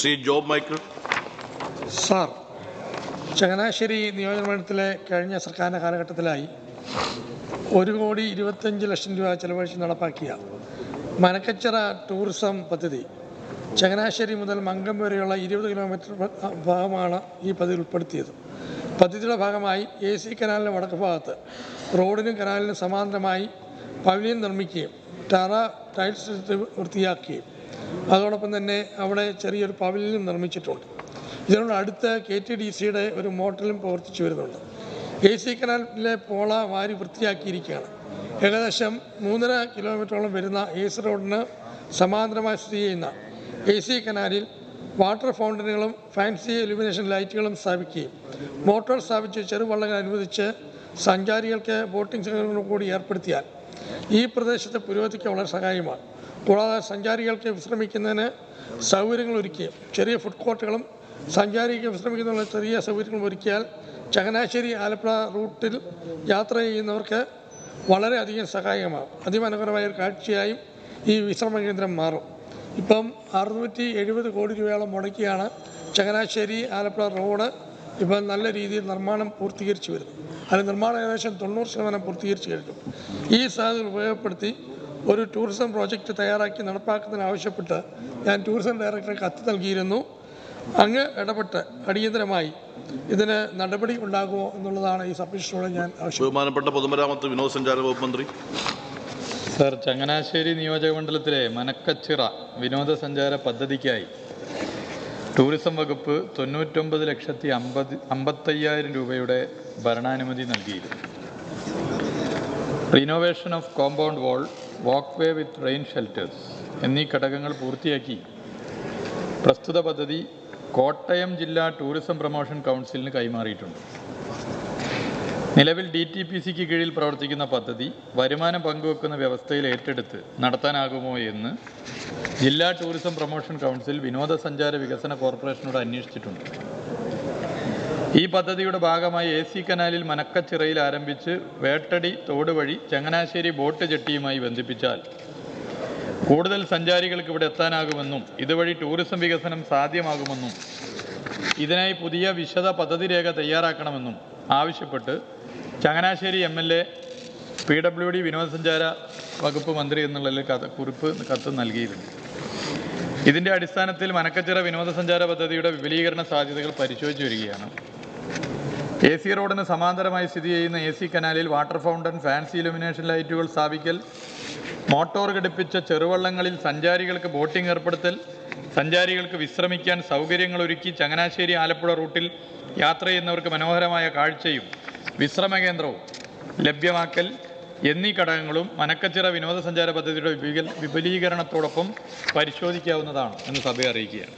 Shri Job Michael. Sir, Changanassery നിയോജകമണ്ഡലത്തിലെ കഴിഞ്ഞ സർക്കാരിൻ്റെ കാലഘട്ടത്തിലായി 1,25,00,000 രൂപ ചെലവഴിച്ച് നടപ്പാക്കിയ മനക്കച്ചിറ ടൂറിസം പദ്ധതി ചങ്ങനാശ്ശേരി മുതൽ മംഗം വരെയുള്ള 20 കിലോമീറ്റർ ഭാഗമാണ് ഈ പദ്ധതി ഉൾപ്പെടുത്തിയത്. പദ്ധതിയുടെ ഭാഗമായി AC കനാലിൻ്റെ വടക്ക് ഭാഗത്ത് റോഡിനും കനാലിനും സമാന്തരമായി പവലിയൻ നിർമ്മിക്കുകയും ടൈൽസ് വൃത്തിയാക്കുകയും അതോടൊപ്പം തന്നെ അവിടെ ചെറിയൊരു പവലിയനും നിർമ്മിച്ചിട്ടുണ്ട്. ഇതിനോട് അടുത്ത് KTDCയുടെ ഒരു മോട്ടലും പ്രവർത്തിച്ചു വരുന്നുണ്ട്. AC കനാലിലെ പോള വാരി വൃത്തിയാക്കിയിരിക്കുകയാണ്. ഏകദേശം 3.5 കിലോമീറ്ററോളം വരുന്ന AC റോഡിന് സമാന്തരമായി സ്ഥിതി ചെയ്യുന്ന AC കനാലിൽ വാട്ടർ ഫൗണ്ടനുകളും ഫാൻസി ഇലുമിനേഷൻ ലൈറ്റുകളും സ്ഥാപിക്കുകയും മോട്ടോർ സ്ഥാപിച്ച് ചെറുവള്ളങ്ങൾ അനുവദിച്ച് സഞ്ചാരികൾക്ക് ബോട്ടിംഗ് സൗകര്യങ്ങളും കൂടി ഏർപ്പെടുത്തിയാൽ ഈ പ്രദേശത്തെ പുരോഗതിക്ക് വളരെ സഹായമാണ്. കൂടാതെ സഞ്ചാരികൾക്ക് വിശ്രമിക്കുന്നതിന് സൗകര്യങ്ങൾ ഒരുക്കുകയും ചെറിയ ഫുഡ് കോർട്ടുകളും സഞ്ചാരികൾക്ക് വിശ്രമിക്കുന്നതിനുള്ള ചെറിയ സൗകര്യങ്ങളും ഒരുക്കിയാൽ ചങ്ങനാശ്ശേരി ആലപ്പുഴ റൂട്ടിൽ യാത്ര ചെയ്യുന്നവർക്ക് വളരെയധികം സഹായകമാകും. അതിമനോഹരമായ ഒരു കാഴ്ചയായും ഈ വിശ്രമ കേന്ദ്രം മാറും. ഇപ്പം 670 കോടി രൂപയോളം മുടക്കിയാണ് ചങ്ങനാശ്ശേരി ആലപ്പുഴ റോഡ് ഇപ്പം നല്ല രീതിയിൽ നിർമ്മാണം പൂർത്തീകരിച്ചു വരുന്നു. അതിൽ നിർമ്മാണം ഏകദേശം 90% പൂർത്തീകരിച്ചു കഴിഞ്ഞു. ഈ സാധ്യത ഉപയോഗപ്പെടുത്തി ഒരു ടൂറിസം പ്രോജക്റ്റ് തയ്യാറാക്കി നടപ്പാക്കുന്നതിനാവശ്യപ്പെട്ട് ഞാൻ ടൂറിസം ഡയറക്ടറെ കത്ത് നൽകിയിരുന്നു. അങ്ങ് ഇടപെട്ട് അടിയന്തരമായി ഇതിന് നടപടി ഉണ്ടാകുമോ എന്നുള്ളതാണ് ഈ സബ്മിഷനോട് ഞാൻ ആവശ്യം. ബഹുമാനപ്പെട്ട പൊതുമരാമത്ത് വിനോദസഞ്ചാര വകുപ്പ് മന്ത്രി. സർ, ചങ്ങനാശ്ശേരി നിയോജകമണ്ഡലത്തിലെ മനക്കച്ചിറ വിനോദസഞ്ചാര പദ്ധതിക്കായി ടൂറിസം വകുപ്പ് 99,50,55,000 രൂപയുടെ ഭരണാനുമതി നൽകിയിരുന്നു. Renovation of compound wall, walk way with rain shelters എന്നീ ഘടകങ്ങൾ പൂർത്തിയാക്കി പ്രസ്തുത പദ്ധതി കോട്ടയം ജില്ലാ ടൂറിസം പ്രൊമോഷൻ കൗൺസിലിന് കൈമാറിയിട്ടുണ്ട്. നിലവിൽ DTPCക്ക് കീഴിൽ പ്രവർത്തിക്കുന്ന പദ്ധതി വരുമാനം പങ്കുവെക്കുന്ന വ്യവസ്ഥയിൽ ഏറ്റെടുത്ത് നടത്താനാകുമോ എന്ന് ജില്ലാ ടൂറിസം പ്രൊമോഷൻ കൗൺസിൽ വിനോദസഞ്ചാര വികസന കോർപ്പറേഷനോട് അന്വേഷിച്ചിട്ടുണ്ട്. ഈ പദ്ധതിയുടെ ഭാഗമായി AC കനാലിൽ മനക്കച്ചിറയിൽ ആരംഭിച്ച് വേട്ടടി തോട് വഴി ചങ്ങനാശ്ശേരി ബോട്ട് ജെട്ടിയുമായി ബന്ധിപ്പിച്ചാൽ കൂടുതൽ സഞ്ചാരികൾക്ക് ഇവിടെ എത്താനാകുമെന്നും ഇതുവഴി ടൂറിസം വികസനം സാധ്യമാകുമെന്നും ഇതിനായി പുതിയ വിശദ പദ്ധതി രേഖ തയ്യാറാക്കണമെന്നും ആവശ്യപ്പെട്ട് ചങ്ങനാശ്ശേരി MLA PWD വിനോദസഞ്ചാര വകുപ്പ് മന്ത്രി എന്നുള്ള കത്ത് നൽകിയിരുന്നു. ഇതിൻ്റെ അടിസ്ഥാനത്തിൽ മനക്കച്ചിറ വിനോദസഞ്ചാര പദ്ധതിയുടെ വിപുലീകരണ സാധ്യതകൾ പരിശോധിച്ചു വരികയാണ്. AC റോഡിന് സമാന്തരമായി സ്ഥിതി ചെയ്യുന്ന AC കനാലിൽ വാട്ടർ ഫൗണ്ടൻ, ഫാൻസി ഇലുമിനേഷൻ ലൈറ്റുകൾ സ്ഥാപിക്കൽ, മോട്ടോർ ഘടിപ്പിച്ച ചെറുവള്ളങ്ങളിൽ സഞ്ചാരികൾക്ക് ബോട്ടിംഗ് ഏർപ്പെടുത്തൽ, സഞ്ചാരികൾക്ക് വിശ്രമിക്കാൻ സൗകര്യങ്ങൾ ഒരുക്കി ചങ്ങനാശ്ശേരി ആലപ്പുഴ റൂട്ടിൽ യാത്ര ചെയ്യുന്നവർക്ക് മനോഹരമായ കാഴ്ചയും വിശ്രമ കേന്ദ്രവും ലഭ്യമാക്കൽ എന്നീ ഘടകങ്ങളും മനക്കച്ചിറ വിനോദസഞ്ചാര പദ്ധതിയുടെ വിപുലീകരണത്തോടൊപ്പം പരിശോധിക്കാവുന്നതാണ് എന്ന് സഭയെ അറിയിക്കുകയാണ്.